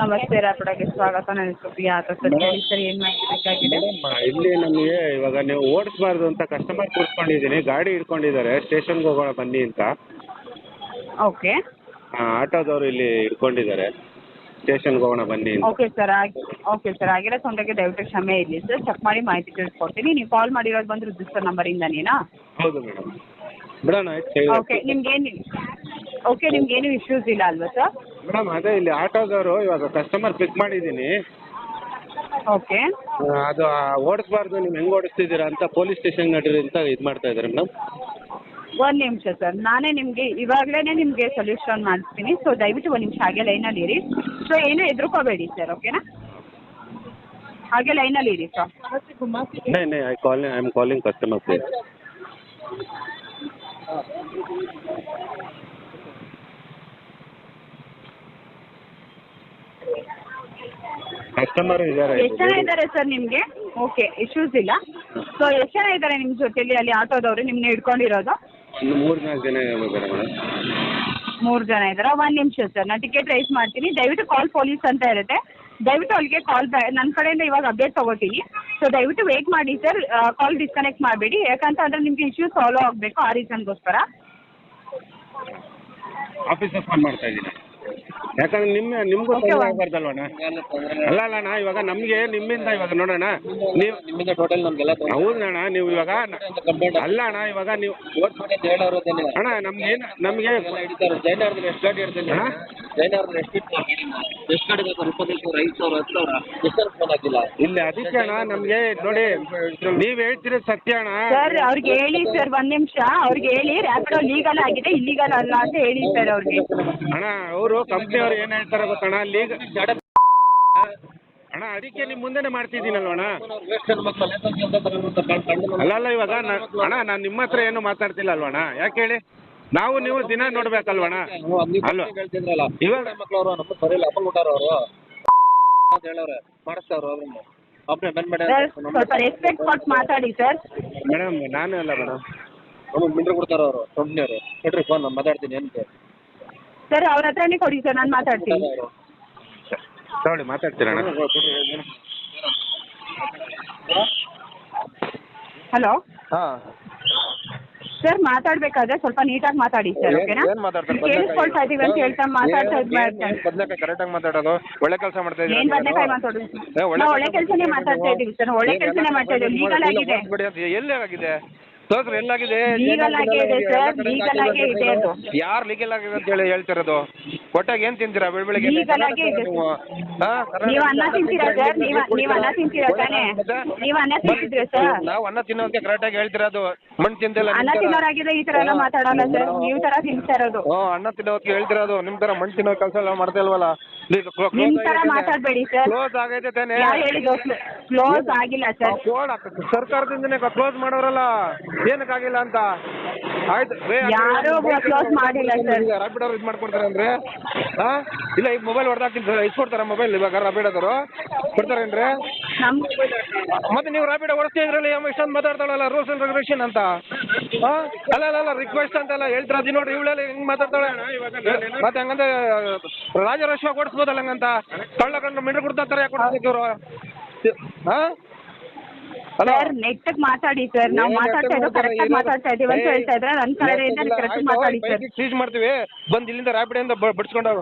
ನಮಸ್ತೆ ರಾಪಿಡೋಗೆ ಸ್ವಾಗತ. ನನ್ನ ಹೆಸರು ಪ್ರಿಯಾ ಅಂತ ಸರ್. ಹೇಳಿ ಸರ್, ಏನು ಮಾಡಬೇಕಾಗಿದೆ? ಇಲ್ಲಿ ನಮಗೆ ಇವಾಗ ನೀವು ಓಡಿಸ್ಬಾರ್ದು ಅಂತ ಕಸ್ಟಮರ್ ಕೂತ್ಕೊಂಡಿದ್ದೀನಿ, ಗಾಡಿ ಹಿಡ್ಕೊಂಡಿದ್ದಾರೆ, ಸ್ಟೇಷನ್ಗೆ ಹೋಗೋಣ ಬನ್ನಿ ಅಂತ. ಓಕೆ ಆಟೋದವರು ಇಲ್ಲಿ ಹಿಡ್ಕೊಂಡಿದ್ದಾರೆ, ಸ್ಟೇಷನ್ಗೆ ಹೋಗೋಣ ಬನ್ನಿ ಅಂತ. ಓಕೆ ಸರ್ ಆಗಿರೋ ತೊಂದರೆಗೆ ದಯವಿಟ್ಟು ಕ್ಷಮೆ ಇರಲಿ ಸರ್. ಚೆಕ್ ಮಾಡಿ ಮಾಹಿತಿ ತಿಳಿಸ್ಕೊಡ್ತೀನಿ. ನೀವು ಕಾಲ್ ಮಾಡಿರೋದು ಬಂದು ರಿಜಿಸ್ಟರ್ ನಂಬರಿಂದನೇನಾ? ಹೌದು ಮೇಡಮ್, ಬಿಡೋಣ ಆಯ್ತು. ನಿಮ್ಗೇನು ಇಶ್ಯೂಸ್ ಇಲ್ಲ ಅಲ್ವಾ ಸರ್? ಮೇಡಮ್ ಅದೇ ಇಲ್ಲಿ ಆಟೋದವರು ಇವಾಗ ಕಸ್ಟಮರ್ ಪಿಕ್ ಮಾಡಿದ್ದೀನಿ, ಓಕೆ ಅದು ಓಡಿಸ್ಬಾರ್ದು, ನೀವು ಹೆಂಗೆ ಓಡಿಸ್ತಿದ್ದೀರಾ ಅಂತ ಪೊಲೀಸ್ ಸ್ಟೇಷನ್ ನಡೀರಿ ಅಂತ ಇದು ಮಾಡ್ತಾ ಇದ್ದಾರೆ ಮೇಡಮ್. ಒಂದು ನಿಮಿಷ ಸರ್, ನಾನೇ ನಿಮಗೆ ಇವಾಗಲೇ ನಿಮಗೆ ಸೊಲ್ಯೂಷನ್ ಮಾಡಿಸ್ತೀನಿ. ಸೊ ದಯವಿಟ್ಟು ಒಂದು ನಿಮಿಷ ಹಾಗೆ ಲೈನಲ್ಲಿ ಇರಿ. ಸೊ ಏನೂ ಹೆದರ್ಕೋಬೇಡಿ ಸರ್, ಓಕೆನಾ? ಹಾಗೆ ಲೈನಲ್ಲಿ ಇರಿ ಸರ್. नहीं I am calling customer please. Customer ಇದ್ದಾರೆ. ಎಷ್ಟು ಜನ ಇದ್ದಾರೆ ಸರ್ ನಿಮಗೆ? ಓಕೆ, ಇಶ್ಯೂಸ್ ಇಲ್ಲ. ಸೊ ಎಷ್ಟು ಜನ ಇದ್ದಾರೆ ನಿಮ್ಮ ಜೊತೆಲಿ ಅಲ್ಲಿ ಆಟೋದವರು ನಿಮ್ಮನ್ನ ಹಿಡ್ಕೊಂಡಿರೋದು? ಇನ್ನು 3-4 ಜನ ಇದ್ದಾರೆ ಮೇಡಮ್. 3 ಜನ ಇದ್ದಾರಾ? ಒಂದು ನಿಮಿಷ ಸರ್, ನಾನು ಟಿಕೆಟ್ ರೈಸ್ ಮಾಡ್ತೀನಿ. ದಯವಿಟ್ಟು ಕಾಲ್ ಪೊಲೀಸ್ ಅಂತ ಇರುತ್ತೆ, ದಯವಿಟ್ಟು ಅಲ್ಲಿಗೆ ಕಾಲ್ ನನ್ನ ಕಡೆಯಿಂದ ಇವಾಗ ಅಪ್ಡೇಟ್ ತೊಗೋತೀನಿ. ಸೊ ದಯವಿಟ್ಟು ವೇಟ್ ಮಾಡಿ ಸರ್, ಕಾಲ್ ಡಿಸ್ಕನೆಕ್ಟ್ ಮಾಡಬೇಡಿ. ಯಾಕಂತಂದರೆ ನಿಮಗೆ ಇಶ್ಯೂ ಸಾಲ್ವ್ ಆಗಬೇಕು, ಆ ರೀಸನ್ಗೋಸ್ಕರ. ಆಫೀಸಿಗೆ ಫೋನ್ ಮಾಡ್ತಾ ಇದ್ದೀನಿ, ಯಾಕಂದ್ರೆ ನಿಮಗೂ ತೊಂದರೆ ಆಗಬಾರ್ದಲ್ವಣ್ಣ. ಅಲ್ಲ ಇವಾಗ ನಮಗೆ ನಿಮ್ಮಿಂದ ಇವಾಗ ನೋಡೋಣ, ನೀವು ನಿಮ್ಮಿಂದ ಟೋಟಲ್ ನಮಗೆಲ್ಲ ಹೌದಣ್ಣ. ನೀವು ಇವಾಗ ಅಲ್ಲ ಅಣ್ಣ, ಇವಾಗ ನೀವು ಅಣ್ಣ ನಮಗೆ ಜೈನವ್ರದ್ದು ಎಷ್ಟು ಗಾಡಿ ಹಿಡ್ತೀನಿ, ಜೈನವ್ರದ್ದು ಎಷ್ಟು ಗಾಡಿ ಬೇಕು? 25,000, 5,000, 10,000 ಎಷ್ಟು ಫೋನ್ ಆಗಿಲ್ಲ ಇಲ್ಲಿ. ಅದಕ್ಕೆ ಅಣ್ಣ ನಮಗೆ ನೋಡಿ, ನೀವು ಹೇಳ್ತಿರೋದು ಸತ್ಯ ಅಣ್ಣ. ಸರ್ ಅವ್ರಿಗೆ ಹೇಳಿ ಸರ್, ಒಂದು ನಿಮಿಷ ಅವ್ರಿಗೆ ಹೇಳಿ, ರ್ಯಾಪಿಡೋ ಲೀಗಲ್ ಆಗಿದೆ, ಇಲ್ಲೀಗಲ್ ಅಲ್ಲ ಅಂತ ಹೇಳಿ ಸರ್ ಅವ್ರಿಗೆ. ಅಣ್ಣ ಅವರು ಕಂಪ್ನಿಯವ್ರು ಏನು ಹೇಳ್ತಾರೆ ಗೊತ್ತಣ್ಣ, ಲೀಗಲ್ ಅಣ್ಣ. ಅದಕ್ಕೆ ನಿಮ್ಮ ಮುಂದೆನೇ ಮಾಡ್ತಿದ್ದೀನಲ್ವ ಅಣ್ಣ. ಅಲ್ಲ ಇವಾಗ ಅಣ್ಣ ನಾನು ನಿಮ್ಮ ಹತ್ರ ಏನು ಮಾತಾಡ್ತಿಲ್ಲ ಅಲ್ವಣ್ಣ. ಯಾಕೆ ಹೇಳಿ, ನಾವು ನೀವು ದಿನ ನೋಡ್ಬೇಕಲ್ವಣ್ಣ ಅಲ್ವಾ? ಇವಾಗ ಮಕ್ಕಳವರು ನಮ್ಮ ಸರಿ ಇಲ್ಲ, ಅಪ್ಪ ಊಟಾರ ಅವರು ಅಂತ ಹೇಳವ್ರೆ, ಮಾಡಿಸ್ತಾವ್ರು ಅವ್ರನ್ನ ಒಬ್ಬನೇ ಬಂದ್ ಮಾಡಿ. ಸ್ವಲ್ಪ ರೆಸ್ಪೆಕ್ಟ್ ಕೊಟ್ಟು ಮಾತಾಡಿ ಸರ್. ಮೇಡಮ್ ನಾನು ಅಲ್ಲ ಮೇಡಮ್, ನಮಗೆ ಮಿಂಡ್ರು ಕೊಡ್ತಾರ ಅವರು ಕಂಪ್ನಿಯವರು. ಕೊಡ್ರಿ ಫೋನ್, ನಾನು ಮಾತಾಡ್ತೀನಿ ಏನಕ್ಕೆ ಸರ್. ಅವ್ರ ಹತ್ರನೇ ಕೊಡಿ ಸರ್, ನಾನು ಮಾತಾಡ್ತೀನಿ. ತಗೊಳ್ಳಿ ಮಾತಾಡ್ತೀರಣ್ಣ. ಹಲೋ ಹಾಂ ಸರ್, ಮಾತಾಡ್ಬೇಕಾದ್ರೆ ಸ್ವಲ್ಪ ನೀಟಾಗಿ ಮಾತಾಡಿ ಸರ್, ಓಕೆನಾ? ಕೇಳಿಸ್ಕೊಳ್ತಾ ಇದೀವಿ ಅಂತ ಹೇಳ್ತಾ ಮಾತಾಡ್ತಾ ಬದನೆಕಾಯಿ ಕರೆಕ್ಟಾಗಿ ಮಾತಾಡೋದು, ಒಳ್ಳೆ ಕೆಲಸ ಮಾಡ್ತಾ ಇದ್ದೀವಿ. ಏನ್ ಬದನೆಕಾಯಿ ಮಾತಾಡೋದು? ನಾವು ಒಳ್ಳೆ ಕೆಲಸನೇ ಮಾತಾಡ್ತಾ ಇದೀವಿ ಸರ್, ಒಳ್ಳೆ ಕೆಲಸನೇ ಮಾಡ್ತಾ ಇದೀವಿ. ಲೀಗಲ್ ಆಗಿದೆ. ಎಲ್ಲಿ ಆಗಿದೆ ಸೋಕ್ರು? ಎಲ್ಲಾಗಿದೆ? ಲೀಗಲ್ ಆಗೇ ಇದೆ ಸರ್, ಲೀಗಲ್ ಆಗೇ ಇದೆ ಅದು. ಯಾರು ಲೀಗಲ್ ಆಗಿದೆ ಅಂತ ಹೇಳಿ ಹೇಳ್ತಿರೋದು? ಕೊಟ್ಟಾಗ ಏನ್ ತಿಂತೀರಾ ಬೆಳಿಗ್ಗೆ? ಲೀಗಲ್ ಆಗೇ ಇದೆ. ನೀವು ಅನ್ನ ತಿಂತೀರಾ ಸರ್? ನೀವು ಅನ್ನ ತಿಂತೀರಾ ತಾನೇ? ನೀವು ಅನ್ನ ತಿಂತಿದ್ರೆ ಸರ್? ನಾವು ಅನ್ನ ತಿನ್ನೋದಕ್ಕೆ ಕರೆಕ್ಟಾಗಿ ಹೇಳ್ತಿರೋದು, ಮಣ್ಣು ತಿಂತಿಲ್ಲ. ಅನ್ನ ತಿನ್ನೋರಾಗಿದೆ ಈ ತರ ಎಲ್ಲ ಮಾತಾಡೋಲ್ಲ ಸರ್, ನೀವು ತರ ತಿಂತಾ ಇರೋದು. ಅನ್ನ ತಿನ್ನೋದಕ್ಕೆ ಹೇಳ್ತಿರೋದು, ನಿಮ್ ತರ ಮಣ್ಣು ತಿನ್ನೋ ಕೆಲಸ ಎಲ್ಲ ಮಾಡ್ತಾ ಇಲ್ವಲ್ಲ. ನಿಮ್ ತರ ಮಾತಾಡ್ಬೇಡಿ ಸರ್. ಕ್ಲೋಸ್ ಆಗೈತೆ ತಾನೆ? ಯಾರು ಹೇಳಿದ್ದು ಕ್ಲೋಸ್ ಆಗಿಲ್ಲ ಸರ್? ಸರ್ಕಾರದಿಂದನೇ ಕ್ಲೋಸ್ ಮಾಡೋರಲ್ಲ, ಏನಕ್ಕಾಗಿಲ್ಲ ಅಂತ. ಆಯ್ತು, ಯಾರು ಕ್ಲೋಸ್ ಮಾಡಿಲ್ಲ ಸರ್. ರಾಪಿಡ್ ಅವ್ರು ಇದು ಮಾಡ್ಕೊಡ್ತಾರೆ ಅಂದ್ರೆ ಇಲ್ಲ, ಈಗ ಮೊಬೈಲ್ ಹೊಡೆದಾಕ್ತೀನಿ ಸರ್, ಇಸ್ಕೊಡ್ತಾರ ಮೊಬೈಲ್ ಇವಾಗ ರಾಪಿಡ್ ಅವರು ಕೊಡ್ತಾರೇನ್ರಿ? ಮತ್ತೆ ನೀವು ರಾಪಿಡ್ ಓಡಿಸ್ತಾ ಇದ್ರಲ್ಲಿ ಇಷ್ಟೊಂದು ಮಾತಾಡ್ತಾಳಲ್ಲ, ರೂಲ್ಸ್ ಅಂಡ್ ರೆಗ್ಯುಲೇಷನ್ ಅಂತ. ಅಲ್ಲ ರಿಕ್ವೆಸ್ಟ್ ಅಂತೆಲ್ಲ ಹೇಳ್ತಾರೆ. ಅದು ನೋಡಿ ಇವಳೆಲ್ಲ ಹೆಂಗ್ ಮಾತಾಡ್ತಾಳೆ ಮತ್ತೆ ಹಂಗಂತ ರಾಜರಾಶ್ವ ಓಡಿಸ್ಬೋದಲ್ಲ ಹಂಗಂತ. ಕಳ್ಳ ಕಂಡು ಮಿಂಡ್ರು ಕೊಡ್ತಾರೆ, ಯಾಕೆ ಕೊಡ್ತಾರೆ ಇವರು? ಸರ್ ನೆಟ್ಟಗೆ ಮಾತಾಡಿ ಸರ್, ನಾವು ಮಾತಾಡ್ತಾ ಇದ್ದೀವಿ ಕರೆಕ್ಟಾಗಿ ಮಾತಾಡ್ತಾ ಇದೀವಿ ಅಂತ ಹೇಳ್ತಾ ಇದ್ರೆ ನನ್ನ ಕಡೆಯಿಂದ ಕರೆಕ್ಟಾಗಿ ಮಾತಾಡಿ ಸರ್. ಸೀಜ್ ಮಾಡ್ತೀವಿ, ಬಂದು ಇಲ್ಲಿಂದ ರಾಪಿಡ್ ಇಂದ ಬಡಿಸ್ಕೊಂಡು